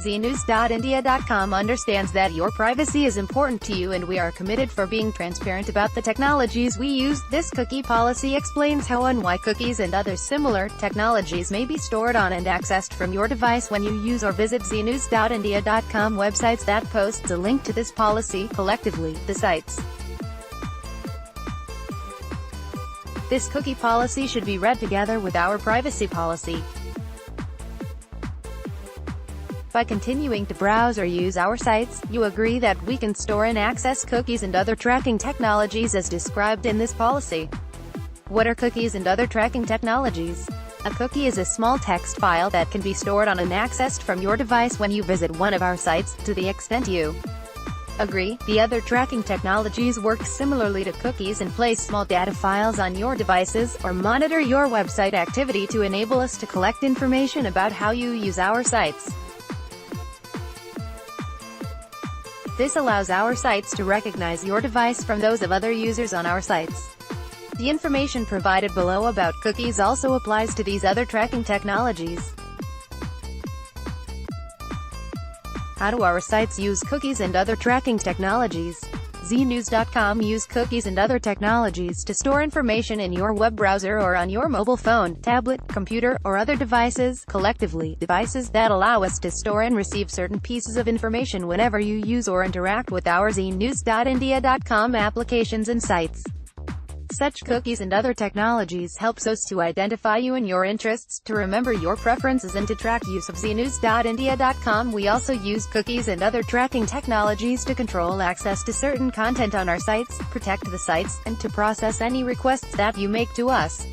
znews.india.com understands that your privacy is important to you and we are committed for being transparent about the technologies we use. This cookie policy explains how and why cookies and other similar technologies may be stored on and accessed from your device when you use or visit znews.india.com websites that posts a link to this policy, collectively, the sites. This cookie policy should be read together with our privacy policy. By continuing to browse or use our sites, you agree that we can store and access cookies and other tracking technologies as described in this policy. What are cookies and other tracking technologies? A cookie is a small text file that can be stored on and accessed from your device when you visit one of our sites, to the extent you agree. The other tracking technologies work similarly to cookies and place small data files on your devices, or monitor your website activity to enable us to collect information about how you use our sites. This allows our sites to recognize your device from those of other users on our sites. The information provided below about cookies also applies to these other tracking technologies. How do our sites use cookies and other tracking technologies? znews.com use cookies and other technologies to store information in your web browser or on your mobile phone, tablet, computer, or other devices, collectively, devices that allow us to store and receive certain pieces of information whenever you use or interact with our znews.india.com applications and sites. Such cookies and other technologies helps us to identify you and your interests, to remember your preferences and to track use of znews.india.com. We also use cookies and other tracking technologies to control access to certain content on our sites, protect the sites, and to process any requests that you make to us.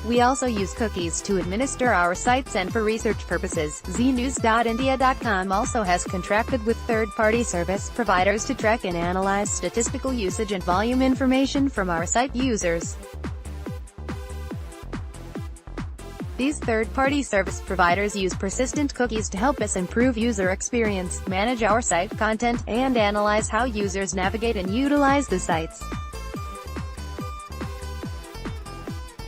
We also use cookies to administer our sites and for research purposes. znews.india.com also has contracted with third-party service providers to track and analyze statistical usage and volume information from our site users. These third-party service providers use persistent cookies to help us improve user experience, manage our site content, and analyze how users navigate and utilize the sites.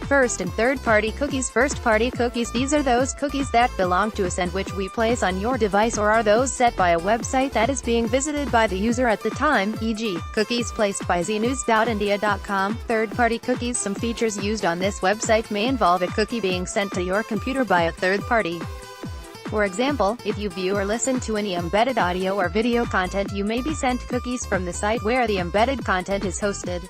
First and third-party cookies. First-party cookies. These are those cookies that belong to us and which we place on your device or are those set by a website that is being visited by the user at the time, e.g., cookies placed by znews.india.com. Third-party cookies. Some features used on this website may involve a cookie being sent to your computer by a third party. For example, if you view or listen to any embedded audio or video content, you may be sent cookies from the site where the embedded content is hosted.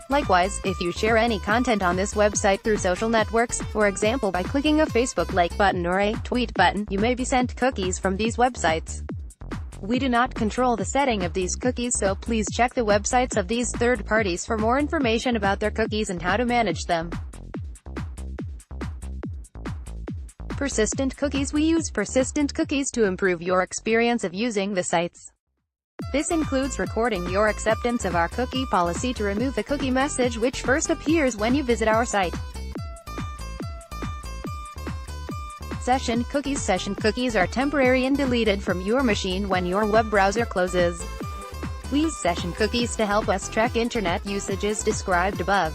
Likewise, if you share any content on this website through social networks, for example by clicking a Facebook like button or a tweet button, you may be sent cookies from these websites. We do not control the setting of these cookies, so please check the websites of these third parties for more information about their cookies and how to manage them. Persistent cookies. We use persistent cookies to improve your experience of using the sites. This includes recording your acceptance of our cookie policy to remove the cookie message which first appears when you visit our site. Session cookies. Session cookies are temporary and deleted from your machine when your web browser closes. We use session cookies to help us track internet usages described above.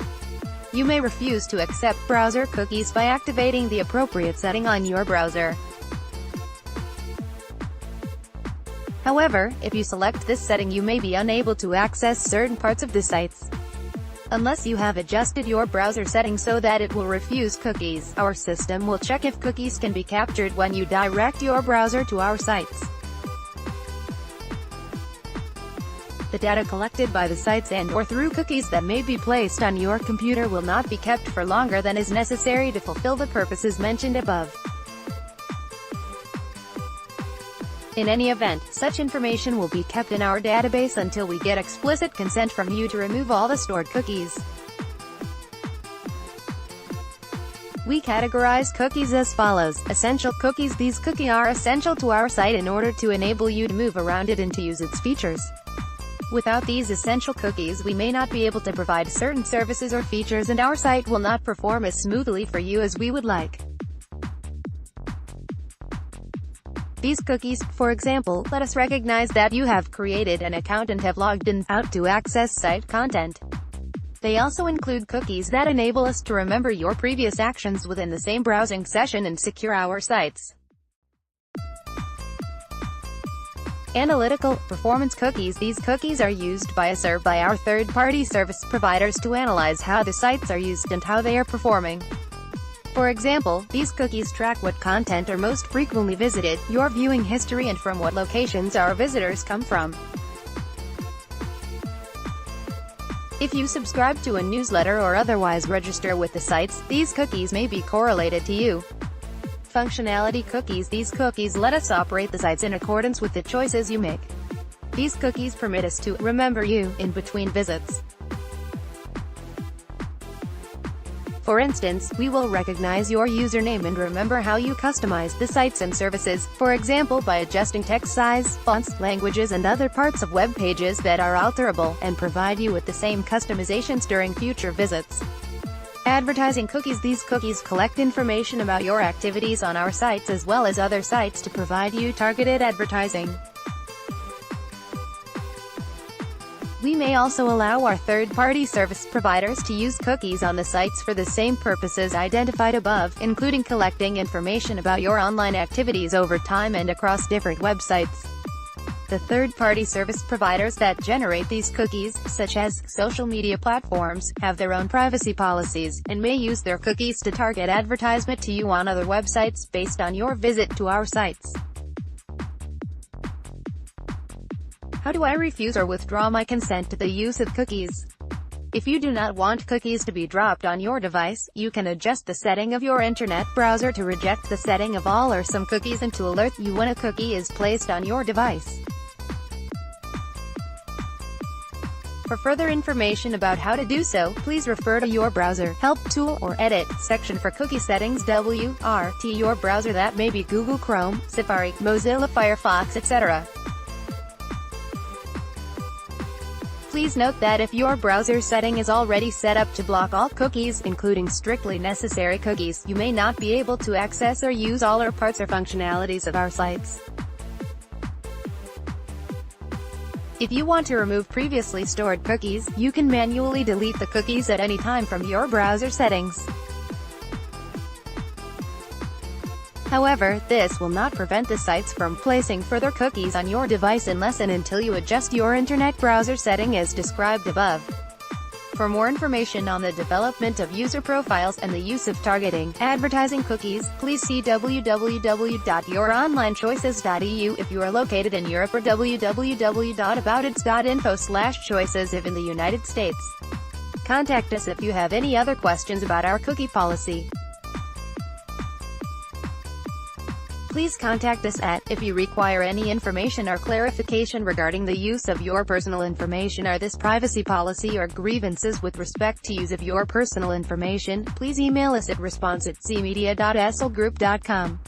You may refuse to accept browser cookies by activating the appropriate setting on your browser. However, if you select this setting, you may be unable to access certain parts of the sites. Unless you have adjusted your browser settings so that it will refuse cookies, our system will check if cookies can be captured when you direct your browser to our sites. The data collected by the sites and/or through cookies that may be placed on your computer will not be kept for longer than is necessary to fulfill the purposes mentioned above. In any event, such information will be kept in our database until we get explicit consent from you to remove all the stored cookies. We categorize cookies as follows. Essential cookies. These cookies are essential to our site in order to enable you to move around it and to use its features. Without these essential cookies, we may not be able to provide certain services or features, and our site will not perform as smoothly for you as we would like. These cookies, for example, let us recognize that you have created an account and have logged in out to access site content. They also include cookies that enable us to remember your previous actions within the same browsing session and secure our sites. Analytical performance cookies. These cookies are used by us or by our third-party service providers to analyze how the sites are used and how they are performing. For example, these cookies track what content are most frequently visited, your viewing history, and from what locations our visitors come from. If you subscribe to a newsletter or otherwise register with the sites, these cookies may be correlated to you. Functionality cookies. These cookies let us operate the sites in accordance with the choices you make. These cookies permit us to remember you in between visits. For instance, we will recognize your username and remember how you customize the sites and services, for example by adjusting text size, fonts, languages, and other parts of web pages that are alterable, and provide you with the same customizations during future visits. Advertising cookies. These cookies collect information about your activities on our sites as well as other sites to provide you targeted advertising. We may also allow our third-party service providers to use cookies on the sites for the same purposes identified above, including collecting information about your online activities over time and across different websites. The third-party service providers that generate these cookies, such as social media platforms, have their own privacy policies, and may use their cookies to target advertisement to you on other websites based on your visit to our sites. How do I refuse or withdraw my consent to the use of cookies? If you do not want cookies to be dropped on your device, you can adjust the setting of your internet browser to reject the setting of all or some cookies and to alert you when a cookie is placed on your device. For further information about how to do so, please refer to your browser help tool or edit section for cookie settings. WRT your browser. That may be Google Chrome, Safari, Mozilla Firefox, etc. Please note that if your browser setting is already set up to block all cookies, including strictly necessary cookies, you may not be able to access or use all or parts or functionalities of our sites. If you want to remove previously stored cookies, you can manually delete the cookies at any time from your browser settings. However, this will not prevent the sites from placing further cookies on your device unless and until you adjust your internet browser setting as described above. For more information on the development of user profiles and the use of targeting advertising cookies, please see www.youronlinechoices.eu if you are located in Europe, or www.aboutits.info/choices if in the United States. Contact us if you have any other questions about our cookie policy. Please contact us if you require any information or clarification regarding the use of your personal information or this privacy policy, or grievances with respect to use of your personal information. Please email us at response@cmedia.slgroup.com.